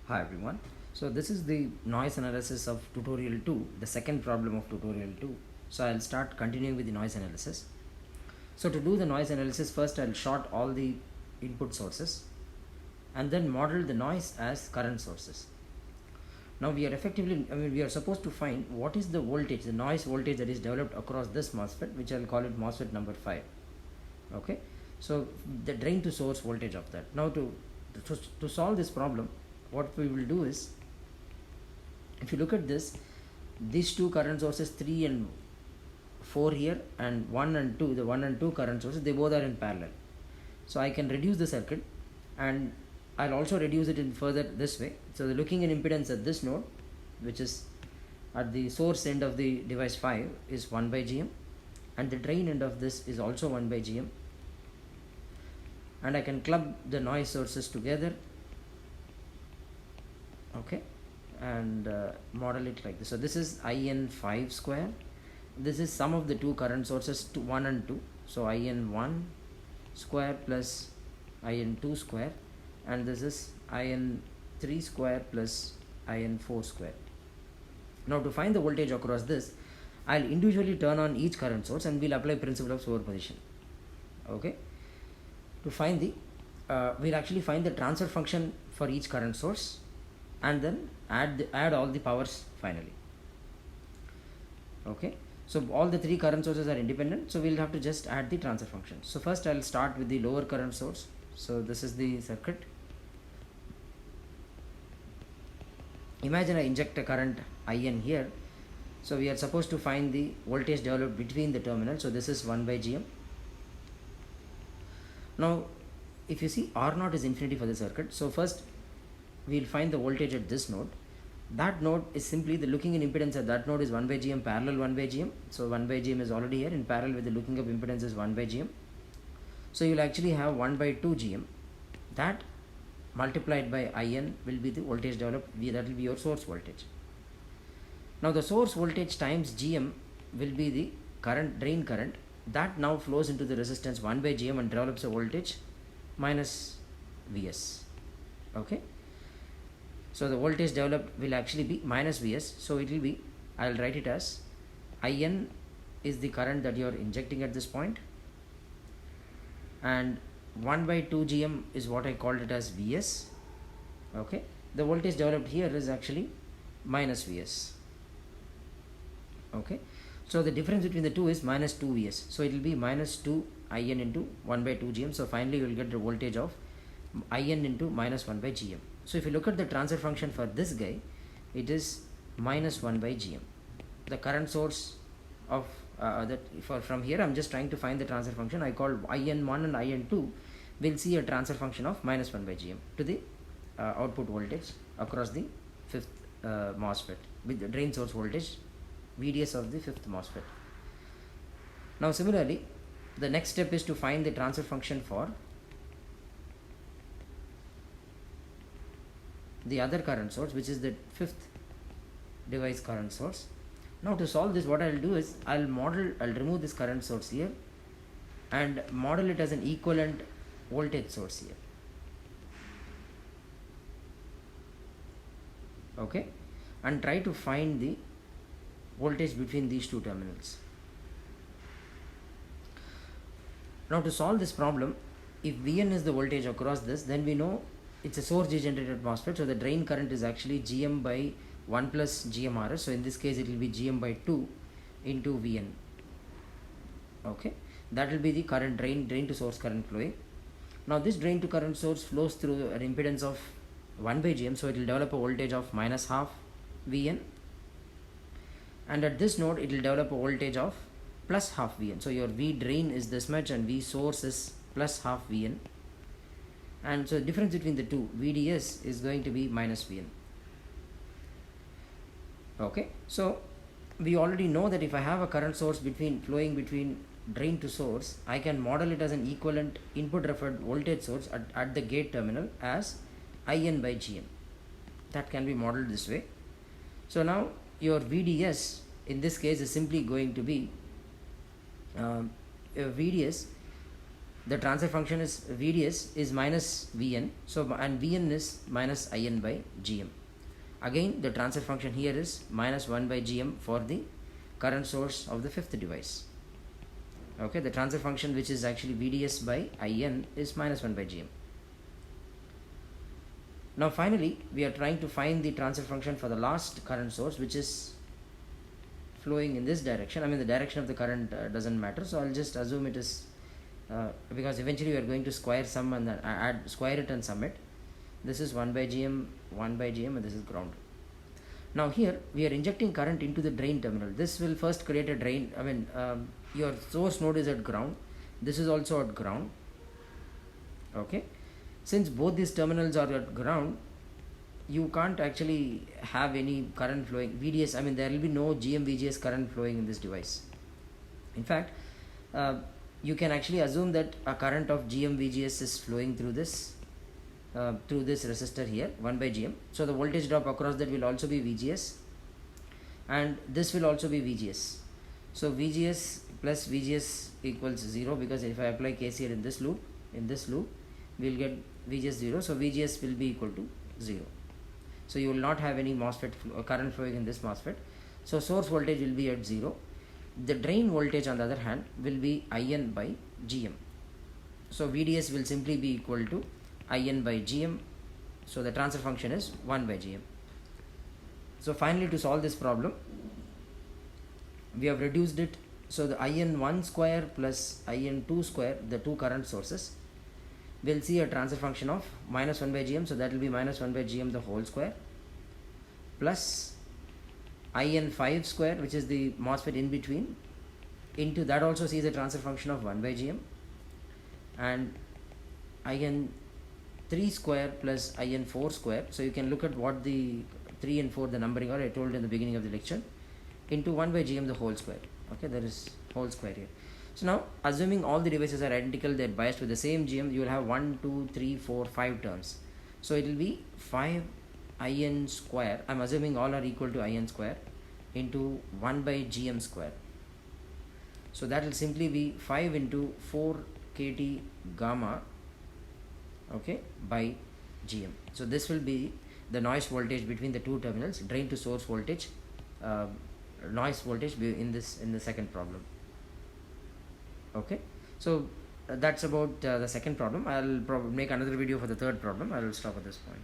Hi everyone. So this is the noise analysis of tutorial 2, the second problem of tutorial 2. So I'll start continuing with the noise analysis. So to do the noise analysis, first I'll short all the input sources and then model the noise as current sources. Now we are we are supposed to find what is the voltage, the noise voltage that is developed across this MOSFET, which I'll call it MOSFET number 5. Okay. So the drain to source voltage of that. Now to solve this problem, what we will do is, if you look at this, these two current sources 3 and 4 here, and 1 and 2, the 1 and 2 current sources, they both are in parallel. So I can reduce the circuit, and I'll also reduce it in further this way. So the looking in impedance at this node, which is at the source end of the device 5, is 1 by gm, and the drain end of this is also 1 by gm, and I can club the noise sources together, okay, and model it like this. So this is IN5 square. This is sum of the two current sources, 1 and 2. So IN1 square plus IN2 square, and this is IN3 square plus IN4 square. Now to find the voltage across this, I'll individually turn on each current source and we'll apply principle of superposition. Okay. To find the, we'll actually find the transfer function for each current source, and then add all the powers finally. Okay, so all the three current sources are independent, so we'll have to just add the transfer function. So first I'll start with the lower current source. So this is the circuit. Imagine I inject a current IN here. So we are supposed to find the voltage developed between the terminals. So this is 1 by gm. Now if you see, R0 is infinity for the circuit. So first we'll find the voltage at this node. That node is simply the looking in impedance at that node is 1 by gm parallel 1 by gm. So 1 by gm is already here, in parallel with the looking up impedance is 1 by gm. So you'll actually have 1 by 2 gm. That multiplied by IN will be the voltage developed. That will be your source voltage. Now the source voltage times gm will be the current, drain current, that now flows into the resistance 1 by gm and develops a voltage minus Vs. Okay. So the voltage developed will actually be minus Vs. So it will be, I'll write it as IN is the current that you are injecting at this point, and 1 by 2 gm is what I called it as Vs. Okay. The voltage developed here is actually minus Vs. Okay. So the difference between the two is minus 2 Vs. So it will be minus 2 IN into 1 by 2 gm. So finally you will get the voltage of IN into minus 1 by gm. So if you look at the transfer function for this guy, it is minus 1 by gm. The current source of from here, I'm just trying to find the transfer function. I call IN1 and IN2. We'll see a transfer function of minus 1 by gm to the output voltage across the fifth MOSFET with the drain source voltage VDS of the fifth MOSFET. Now similarly, the next step is to find the transfer function for the other current source, which is the fifth device current source. Now to solve this, what I'll do is I'll remove this current source here and model it as an equivalent voltage source here. Okay, and try to find the voltage between these two terminals. Now to solve this problem, if Vn is the voltage across this, then we know it's a source degenerated MOSFET, so the drain current is actually Gm by 1 plus GMRS. So in this case it will be Gm by 2 into Vn. Okay, that will be the current drain to source current flowing. Now this drain to current source flows through an impedance of 1 by Gm, so it will develop a voltage of minus half Vn, and at this node it will develop a voltage of plus half Vn. So your V drain is this much and V source is plus half Vn, and so the difference between the two, VDS, is going to be minus Vn. Okay, so we already know that if I have a current source flowing between drain to source, I can model it as an equivalent input referred voltage source at the gate terminal as IN by Gm. That can be modeled this way. So now your VDS in this case is simply going to be VDS the transfer function is VDS is minus Vn, so and Vn is minus In by Gm. Again the transfer function here is minus 1 by Gm for the current source of the fifth device. Okay, the transfer function which is actually VDS by In is minus 1 by Gm. Now finally we are trying to find the transfer function for the last current source, which is flowing in this direction. I mean the direction of the current doesn't matter, so I'll just assume it is because eventually we are going to square sum and then square it and sum it. This is 1 by Gm, 1 by Gm, and this is ground. Now here we are injecting current into the drain terminal. This will first create a drain. I mean your source node is at ground, this is also at ground. Okay, since both these terminals are at ground, you can't actually have any current flowing VDS. I mean there will be no GM VGS current flowing in this device. In fact you can actually assume that a current of GM VGS is flowing through this resistor here, 1 by Gm. So the voltage drop across that will also be VGS, and this will also be VGS. So VGS plus VGS equals 0, because if I apply KCL in this loop we will get VGS 0, so VGS will be equal to 0. So you will not have any MOSFET current flowing in this MOSFET. So source voltage will be at 0. The drain voltage on the other hand will be In by Gm. So VDS will simply be equal to In by Gm. So the transfer function is 1 by Gm. So finally, to solve this problem, we have reduced it. So the In1 square plus In2 square, the two current sources, will see a transfer function of minus 1 by Gm. So that will be minus 1 by Gm the whole square, plus In5 square, which is the MOSFET in between, into that also sees a transfer function of 1 by Gm, and In3 square plus In4 square. So you can look at what the 3 and 4 the numbering are, I told in the beginning of the lecture, into 1 by Gm the whole square. Okay, there is whole square here. So now assuming all the devices are identical, they are biased with the same GM, you will have 1, 2, 3, 4, 5 terms. So it will be 5 In square, I am assuming all are equal to In square, into 1 by Gm square. So that will simply be 5 into 4 kT gamma, okay, by Gm. So this will be the noise voltage between the two terminals, drain to source voltage, noise voltage in the second problem. Okay, so that's about the second problem. I'll probably make another video for the third problem. I will stop at this point.